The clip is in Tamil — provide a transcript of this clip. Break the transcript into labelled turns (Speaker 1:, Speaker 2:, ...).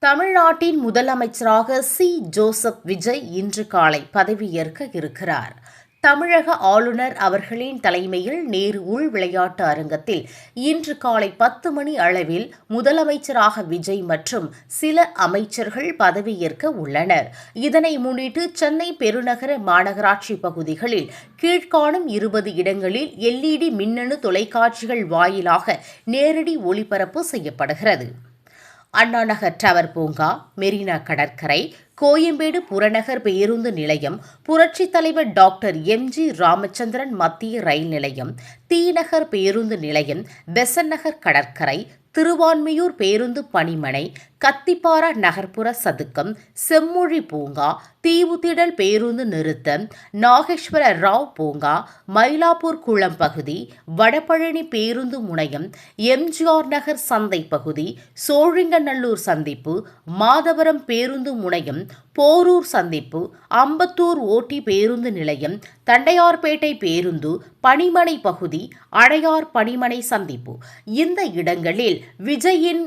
Speaker 1: தமிழ்நாட்டின் முதலமைச்சராக ஜோசப் விஜய் இன்று காலை பதவியேற்க இருக்கிறார். தமிழக ஆளுநர் அவர்களின் தலைமையில் நேரு உள் விளையாட்டு அரங்கத்தில் இன்று காலை 10 மணி அளவில் முதலமைச்சராக விஜய் மற்றும் சில அமைச்சர்கள் பதவியேற்க உள்ளனர். இதனை முன்னிட்டு சென்னை பெருநகர மாநகராட்சி பகுதிகளில் கீழ்காணும் 20 இடங்களில் LED மின்னணு தொலைக்காட்சிகள் வாயிலாக நேரடி ஒளிபரப்பு செய்யப்படுகிறது. அண்ணாநகர் டவர் பூங்கா, மெரினா கடற்கரை, கோயம்பேடு புறநகர் பேருந்து நிலையம், புரட்சித் தலைவர் டாக்டர் எம்.ஜி. ராமச்சந்திரன் மத்திய ரயில் நிலையம், தீநகர் பேருந்து நிலையம், பெசன்ட் நகர் கடற்கரை, திருவான்மியூர் பேருந்து பணிமனை, கத்திப்பாரா நகர்ப்புற சதுக்கம், செம்மொழி பூங்கா, தீவுத்திடல் பேருந்து நிறுத்தம், நாகேஸ்வர ராவ் பூங்கா, மயிலாப்பூர் குளம் பகுதி, வடபழனி பேருந்து முனையம், எம்ஜிஆர் நகர் சந்தை பகுதி, சோழிங்கநல்லூர் சந்திப்பு, மாதவரம் பேருந்து முனையம், போரூர் சந்திப்பு, அம்பத்தூர் ஓட்டி பேருந்து நிலையம், தண்டையார்பேட்டை பேருந்து பணிமனை பகுதி, அடையார் பணிமனை சந்திப்பு இந்த இடங்களில் விஜயின்